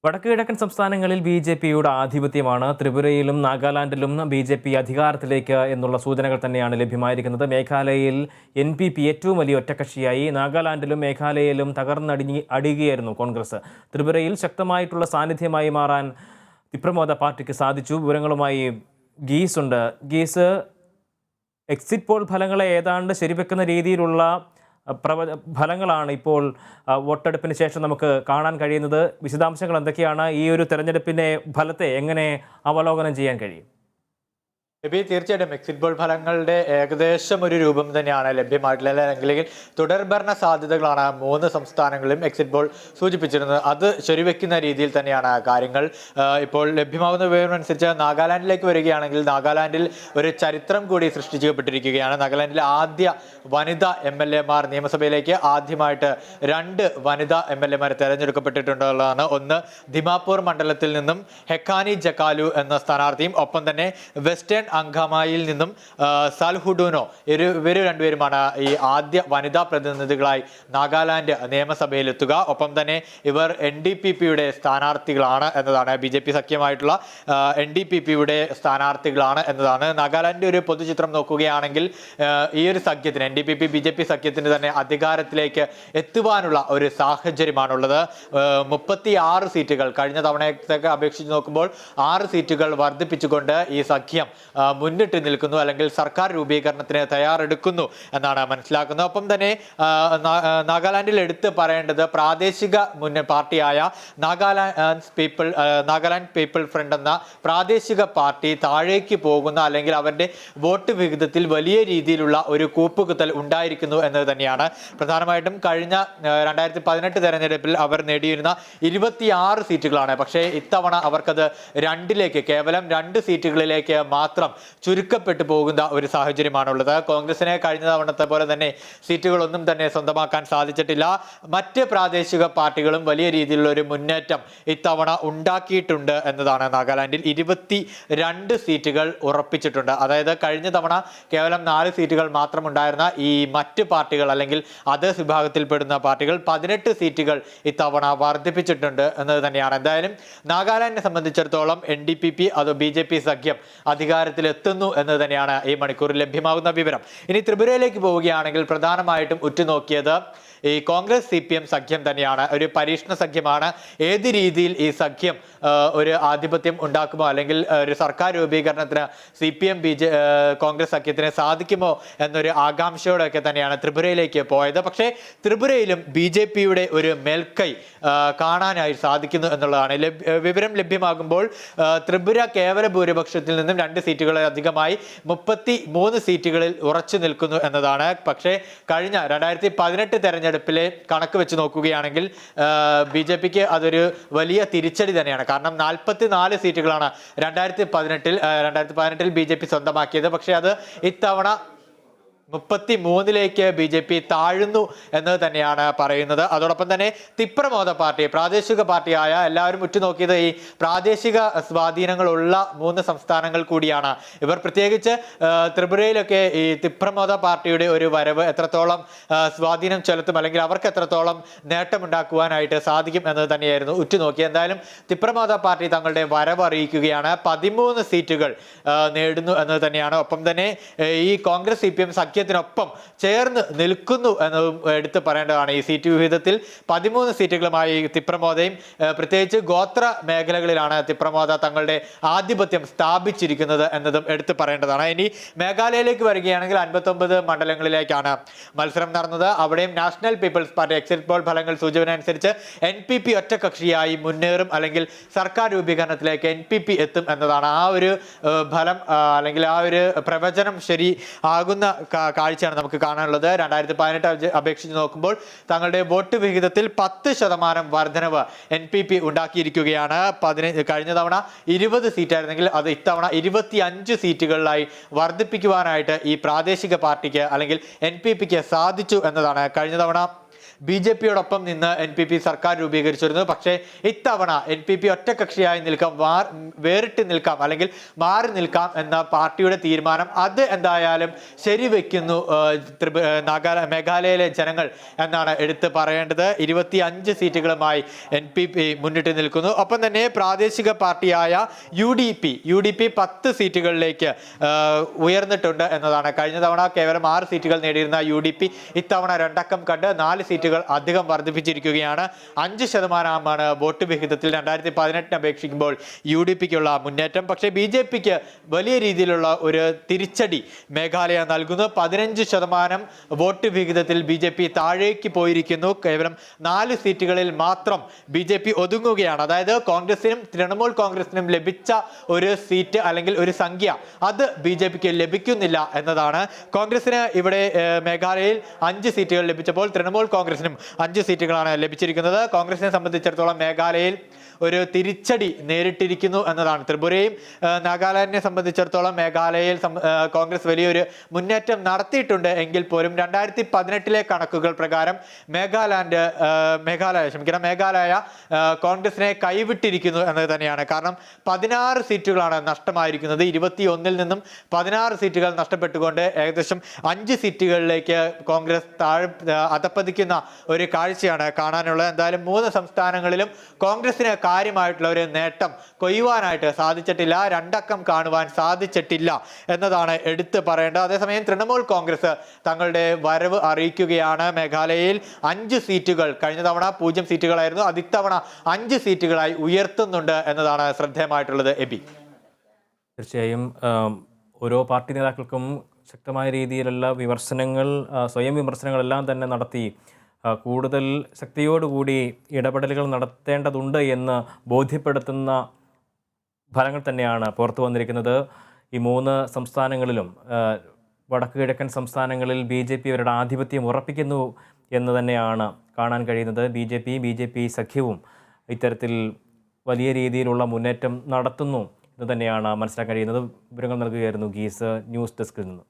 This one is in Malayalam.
വടക്ക് കിഴക്കൻ സംസ്ഥാനങ്ങളിൽ ബി.ജെ.പിയുടെ ആധിപത്യമാണ്. ത്രിപുരയിലും നാഗാലാൻഡിലും ബി.ജെ.പി അധികാരത്തിലേക്ക് എന്നുള്ള സൂചനകൾ തന്നെയാണ് ലഭ്യമായിരിക്കുന്നത്. മേഘാലയയിൽ എൻ.പി.പി ഏറ്റവും വലിയ ഒറ്റക്കക്ഷിയായി. നാഗാലാൻഡിലും മേഘാലയയിലും അടിയുകയായിരുന്നു കോൺഗ്രസ്. ത്രിപുരയിൽ ശക്തമായിട്ടുള്ള സാന്നിധ്യമായി മാറാൻ തിപ്രമോദ പാർട്ടിക്ക് സാധിച്ചു. വിവരങ്ങളുമായി ഗീസ് ഉണ്ട്. ഗീസ്, എക്സിറ്റ് പോൾ ഫലങ്ങളെ ഏതാണ്ട് ശരിവെക്കുന്ന രീതിയിലുള്ള ഫലങ്ങളാണ് ഇപ്പോൾ വോട്ടെടുപ്പിന് ശേഷം നമുക്ക് കാണാൻ കഴിയുന്നത്. വിശദാംശങ്ങൾ എന്തൊക്കെയാണ്? ഈ ഒരു തെരഞ്ഞെടുപ്പിന്റെ ഫലത്തെ എങ്ങനെ അവലോകനം ചെയ്യാൻ കഴിയും? തീർച്ചയായിട്ടും എക്സിറ്റ് പോൾ ഫലങ്ങളുടെ ഏകദേശം ഒരു രൂപം തന്നെയാണ് ലഭ്യമായിട്ടുള്ളത്. അല്ലെങ്കിൽ തുടർഭരണ സാധ്യതകളാണ് മൂന്ന് സംസ്ഥാനങ്ങളിലും എക്സിറ്റ് പോൾ സൂചിപ്പിച്ചിരുന്നത്. അത് ശരിവെക്കുന്ന രീതിയിൽ തന്നെയാണ് കാര്യങ്ങൾ ഇപ്പോൾ ലഭ്യമാകുന്ന വിവരം അനുസരിച്ച്. നാഗാലാൻഡിലേക്ക് വരികയാണെങ്കിൽ നാഗാലാൻഡിൽ ഒരു ചരിത്രം കൂടി സൃഷ്ടിക്കപ്പെട്ടിരിക്കുകയാണ്. നാഗാലാൻഡിലെ ആദ്യ വനിതാ MLA മാർ നിയമസഭയിലേക്ക് ആദ്യമായിട്ട് 2 വനിതാ MLA മാർ തെരഞ്ഞെടുക്കപ്പെട്ടിട്ടുള്ളതാണ്. ഒന്ന് ദിമാപൂർ മണ്ഡലത്തിൽ നിന്നും ഹെക്കാനി ജക്കാലു എന്ന സ്ഥാനാർത്ഥിയും, ഒപ്പം തന്നെ വെസ്റ്റേൺ അങ്കമായിൽ നിന്നും സൽഹുഡുനോ, ഇവർ രണ്ടുപേരുമാണ് ഈ ആദ്യ വനിതാ പ്രതിനിധികളായി നാഗാലാൻഡ് നിയമസഭയിലെത്തുക. ഒപ്പം തന്നെ ഇവർ NDPP-യുടെ സ്ഥാനാർത്ഥികളാണ് എന്നതാണ്. BJP സഖ്യമായിട്ടുള്ള NDPP-യുടെ സ്ഥാനാർത്ഥികളാണ് എന്നതാണ്. നാഗാലാൻഡിന്റെ ഒരു പൊതുചിത്രം നോക്കുകയാണെങ്കിൽ ഈ ഒരു സഖ്യത്തിന്, NDPP-BJP സഖ്യത്തിന് തന്നെ അധികാരത്തിലേക്ക് എത്തുവാനുള്ള ഒരു സാഹചര്യമാണുള്ളത്. 36 സീറ്റുകൾ കഴിഞ്ഞ തവണത്തേക്ക് അപേക്ഷിച്ച് നോക്കുമ്പോൾ 6 സീറ്റുകൾ വർദ്ധിപ്പിച്ചുകൊണ്ട് ഈ സഖ്യം മുന്നിട്ട് നിൽക്കുന്നു, അല്ലെങ്കിൽ സർക്കാർ രൂപീകരണത്തിന് തയ്യാറെടുക്കുന്നു എന്നാണ് മനസ്സിലാക്കുന്നത്. ഒപ്പം തന്നെ നാഗാലാൻഡിൽ എടുത്ത് പറയേണ്ടത് പ്രാദേശിക പാർട്ടിയായ നാഗാലാൻഡ് പീപ്പിൾ ഫ്രണ്ട് എന്ന പ്രാദേശിക പാർട്ടി താഴേക്ക് പോകുന്ന, അല്ലെങ്കിൽ അവരുടെ വോട്ട് വിഹിതത്തിൽ വലിയ രീതിയിലുള്ള ഒരു കൂപ്പുകുത്തൽ ഉണ്ടായിരിക്കുന്നു എന്നത് തന്നെയാണ്. പ്രധാനമായിട്ടും കഴിഞ്ഞ 2018 തെരഞ്ഞെടുപ്പിൽ അവർ നേടിയിരുന്ന 26 സീറ്റുകളാണ്. പക്ഷേ ഇത്തവണ അവർക്കത് കേവലം 2 സീറ്റുകളിലേക്ക് മാത്രം ചുരുക്കപ്പെട്ടു പോകുന്ന ഒരു സാഹചര്യമാണുള്ളത്. കോൺഗ്രസിനെ കഴിഞ്ഞ തവണത്തെ പോലെ തന്നെ സീറ്റുകളൊന്നും തന്നെ സ്വന്തമാക്കാൻ സാധിച്ചിട്ടില്ല. മറ്റ് പ്രാദേശിക പാർട്ടികളും വലിയ രീതിയിലുള്ള ഒരു മുന്നേറ്റം ഇത്തവണ ഉണ്ടാക്കിയിട്ടുണ്ട് എന്നതാണ്. നാഗാലാൻഡിൽ 22 സീറ്റുകൾ ഉറപ്പിച്ചിട്ടുണ്ട്. അതായത് കഴിഞ്ഞ തവണ കേവലം 4 സീറ്റുകൾ മാത്രം ഉണ്ടായിരുന്ന ഈ മറ്റ് പാർട്ടികൾ, അല്ലെങ്കിൽ അതേഴ്സ് വിഭാഗത്തിൽപ്പെടുന്ന പാർട്ടികൾ 18 സീറ്റുകൾ ഇത്തവണ വർദ്ധിപ്പിച്ചിട്ടുണ്ട് എന്നത് തന്നെയാണ്. എന്തായാലും നാഗാലാൻഡിനെ സംബന്ധിച്ചിടത്തോളം NDPP അതോ BJP സഖ്യം അധികാരത്തിലെത്തുന്നു എന്നത് തന്നെയാണ് ഈ മണിക്കൂറിൽ ലഭ്യമാകുന്ന വിവരം. ഇനി ത്രിപുരയിലേക്ക് പോവുകയാണെങ്കിൽ പ്രധാനമായിട്ടും ഉറ്റുനോക്കിയത് ഈ കോൺഗ്രസ് CPM സഖ്യം തന്നെയാണ്. ഒരു പരീക്ഷണ സഖ്യമാണ്. ഏത് രീതിയിൽ ഈ സഖ്യം ഒരു ആധിപത്യം ഉണ്ടാക്കുമോ, അല്ലെങ്കിൽ ഒരു സർക്കാർ രൂപീകരണത്തിന് CPM കോൺഗ്രസ് സഖ്യത്തിന് സാധിക്കുമോ എന്നൊരു ആകാംക്ഷയോടെയൊക്കെ തന്നെയാണ് ത്രിപുരയിലേക്ക് പോയത്. പക്ഷേ ത്രിപുരയിലും BJP-യുടെ ഒരു മേൽക്കൈ കാണാനായി സാധിക്കുന്നു എന്നുള്ളതാണ്. വിവരം ലഭ്യമാകുമ്പോൾ ത്രിപുര കേവല ഭൂരിപക്ഷത്തിൽ നിന്നും 2 സീറ്റുകളിൽ അധികമായി 33 സീറ്റുകളിൽ ഉറച്ചു നിൽക്കുന്നു എന്നതാണ്. പക്ഷേ കഴിഞ്ഞ 2018 തെരഞ്ഞെടുപ്പിലെ കണക്ക് വെച്ച് നോക്കുകയാണെങ്കിൽ BJP-ക്ക് അതൊരു വലിയ തിരിച്ചടി തന്നെയാണ്. കാരണം 44 സീറ്റുകളാണ് 2018 BJP സ്വന്തമാക്കിയത്. പക്ഷേ അത് ഇത്തവണ 33ലേക്ക് BJP താഴുന്നു എന്നത് തന്നെയാണ് പറയുന്നത്. അതോടൊപ്പം തന്നെ തിപ്രമോദ പാർട്ടി, പ്രാദേശിക പാർട്ടിയായ, എല്ലാവരും ഉറ്റുനോക്കിയത് ഈ പ്രാദേശിക സ്വാധീനങ്ങളുള്ള 3 സംസ്ഥാനങ്ങൾ കൂടിയാണ്. ഇവർ പ്രത്യേകിച്ച് ത്രിപുരയിലൊക്കെ ഈ തിപ്രമോദ പാർട്ടിയുടെ ഒരു വരവ് എത്രത്തോളം സ്വാധീനം ചെലുത്തും, അല്ലെങ്കിൽ അവർക്ക് എത്രത്തോളം നേട്ടമുണ്ടാക്കുവാനായിട്ട് സാധിക്കും എന്നത് തന്നെയായിരുന്നു ഉറ്റുനോക്കിയത്. എന്തായാലും തിപ്രമോദ പാർട്ടി തങ്ങളുടെ വരവ് അറിയിക്കുകയാണ്. 13 സീറ്റുകൾ നേടുന്നു എന്നത് തന്നെയാണ്. ഒപ്പം തന്നെ ഈ കോൺഗ്രസ് CPM സഖ്യത്തിനൊപ്പം ചേർന്ന് നിൽക്കുന്നു എന്നതും എടുത്തു പറയേണ്ടതാണ്. ഈ സീറ്റ് വിഹിതത്തിൽ 13 സീറ്റുകളുമായി തിപ്രമോദയും, പ്രത്യേകിച്ച് ഗോത്ര മേഖലകളിലാണ് തിപ്രമോദ തങ്ങളുടെ ആധിപത്യം സ്ഥാപിച്ചിരിക്കുന്നത് എന്നതും എടുത്തു പറയേണ്ടതാണ്. ഇനി മേഘാലയയിലേക്ക് വരികയാണെങ്കിൽ 59 മണ്ഡലങ്ങളിലേക്കാണ് മത്സരം നടന്നത്. അവിടെയും national people's party exit poll ഫലങ്ങൾ സൂചന അനുസരിച്ച് NPP ഒറ്റക്കക്ഷിയായി മുന്നേറും, അല്ലെങ്കിൽ സർക്കാർ രൂപീകരണത്തിലേക്ക് NPP എത്തും എന്നതാണ്. ആ ഒരു ഫലം, അല്ലെങ്കിൽ ആ ഒരു പ്രവചനം ശരി ആകുന്ന കാഴ്ചയാണ് നമുക്ക് കാണാനുള്ളത്. 2018 അപേക്ഷിച്ച് നോക്കുമ്പോൾ തങ്ങളുടെ വോട്ട് വിഹിതത്തിൽ 10% വർധനവ് NPP ഉണ്ടാക്കിയിരിക്കുകയാണ്. കഴിഞ്ഞ തവണ 20 സീറ്റായിരുന്നെങ്കിൽ അത് ഇത്തവണ 25 സീറ്റുകളിലായി വർദ്ധിപ്പിക്കുവാനായിട്ട് ഈ പ്രാദേശിക പാർട്ടിക്ക്, അല്ലെങ്കിൽ NPP-ക്ക് സാധിച്ചു എന്നതാണ്. കഴിഞ്ഞ തവണ BJP-യോടൊപ്പം നിന്ന് NPP സർക്കാർ രൂപീകരിച്ചിരുന്നു. പക്ഷേ ഇത്തവണ NPP ഒറ്റകക്ഷിയായി നിൽക്കാം, വേറിട്ട് നിൽക്കാം അല്ലെങ്കിൽ മാറി നിൽക്കാം എന്ന പാർട്ടിയുടെ തീരുമാനം അത് എന്തായാലും ശരിവെക്കുന്നു മേഘാലയയിലെ ജനങ്ങൾ എന്നാണ് എടുത്ത് പറയേണ്ടത്. 25 സീറ്റുകളുമായി NPP മുന്നിട്ട് നിൽക്കുന്നു. ഒപ്പം തന്നെ പ്രാദേശിക പാർട്ടിയായ UDP 10 സീറ്റുകളിലേക്ക് ഉയർന്നിട്ടുണ്ട് എന്നതാണ്. കഴിഞ്ഞ തവണ കേവലം 6 സീറ്റുകൾ നേടിയിരുന്ന UDP ഇത്തവണ 2 അക്കം കണ്ട് 4 സീറ്റുകൾ അധികം വർദ്ധിപ്പിച്ചിരിക്കുകയാണ്. 5% വോട്ട് വിഹിതത്തിൽ 2018 അപേക്ഷിക്കുമ്പോൾ UDP-ക്കുള്ള മുന്നേറ്റം. പക്ഷേ BJP-ക്ക് വലിയ രീതിയിലുള്ള ഒരു തിരിച്ചടി മേഘാലയ നൽകുന്നു. 15% വോട്ട് വിഹിതത്തിൽ BJP താഴേക്ക് പോയിരിക്കുന്നു. കേവലം 4 സീറ്റുകളിൽ മാത്രം BJP ഒതുങ്ങുകയാണ്. അതായത് കോൺഗ്രസിനും തൃണമൂൽ കോൺഗ്രസിനും ലഭിച്ച ഒരു സീറ്റ് അല്ലെങ്കിൽ ഒരു സംഖ്യ അത് BJP-ക്ക് ലഭിക്കുന്നില്ല എന്നതാണ്. കോൺഗ്രസിന് ഇവിടെ മേഘാലയയിൽ 5 സീറ്റുകൾ ലഭിച്ചപ്പോൾ തൃണമൂൽ കോൺഗ്രസിനും 5 സീറ്റുകളാണ് ലഭിച്ചിരിക്കുന്നത്. കോൺഗ്രസിനെ സംബന്ധിച്ചിടത്തോളം മേഘാലയയിൽ ഒരു തിരിച്ചടി നേരിട്ടിരിക്കുന്നു എന്നതാണ്. ത്രിപുരയും നാഗാലാൻഡിനെ സംബന്ധിച്ചിടത്തോളം മേഘാലയയിൽ കോൺഗ്രസ് വലിയൊരു മുന്നേറ്റം നടത്തിയിട്ടുണ്ട് എങ്കിൽ പോലും 2018 കണക്കുകൾ പ്രകാരം മേഘാലയ കോൺഗ്രസിനെ കൈവിട്ടിരിക്കുന്നു എന്നത് തന്നെയാണ്. കാരണം 16 സീറ്റുകളാണ് നഷ്ടമായിരിക്കുന്നത്. 21-ൽ നിന്നും 16 സീറ്റുകൾ നഷ്ടപ്പെട്ടുകൊണ്ട് ഏകദേശം 5 സീറ്റുകളിലേക്ക് കോൺഗ്രസ് അധപ്പതിക്കുന്ന ഒരു കാഴ്ചയാണ് കാണാനുള്ളത്. എന്തായാലും 3 സംസ്ഥാനങ്ങളിലും കോൺഗ്രസിന് കാര്യമായിട്ടുള്ള ഒരു നേട്ടം കൊയ്യുവാനായിട്ട് സാധിച്ചിട്ടില്ല, 2 അക്കം കാണുവാൻ സാധിച്ചിട്ടില്ല എന്നതാണ് എടുത്തു പറയേണ്ടത്. അതേസമയം തൃണമൂൽ കോൺഗ്രസ് തങ്ങളുടെ വരവ് അറിയിക്കുകയാണ്. മേഘാലയയിൽ 5 സീറ്റുകൾ, കഴിഞ്ഞ തവണ 0 സീറ്റുകളായിരുന്നു, അത് ഇത്തവണ 5 സീറ്റുകളായി ഉയർത്തുന്നുണ്ട് എന്നതാണ് ശ്രദ്ധേയമായിട്ടുള്ളത്. എബി, തീർച്ചയായും ഓരോ പാർട്ടി നേതാക്കൾക്കും ശക്തമായ രീതിയിലുള്ള വിമർശനങ്ങൾ, സ്വയം വിമർശനങ്ങളെല്ലാം തന്നെ നടത്തി കൂടുതൽ ശക്തിയോടുകൂടി ഇടപെടലുകൾ നടത്തേണ്ടതുണ്ട് എന്ന് ബോധ്യപ്പെടുത്തുന്ന ഫലങ്ങൾ തന്നെയാണ് പുറത്തു വന്നിരിക്കുന്നത്. ഈ 3 സംസ്ഥാനങ്ങളിലും വടക്ക് കിഴക്കൻ സംസ്ഥാനങ്ങളിൽ BJP അവരുടെ ആധിപത്യം ഉറപ്പിക്കുന്നു എന്ന് തന്നെയാണ് കാണാൻ കഴിയുന്നത്. BJP സഖ്യവും ഇത്തരത്തിൽ വലിയ രീതിയിലുള്ള മുന്നേറ്റം നടത്തുന്നു എന്ന് തന്നെയാണ് മനസ്സിലാക്കാൻ കഴിയുന്നത്. വിവരങ്ങൾ നൽകുകയായിരുന്നു ഗീസ്, ന്യൂസ് ഡെസ്കിൽ നിന്ന്.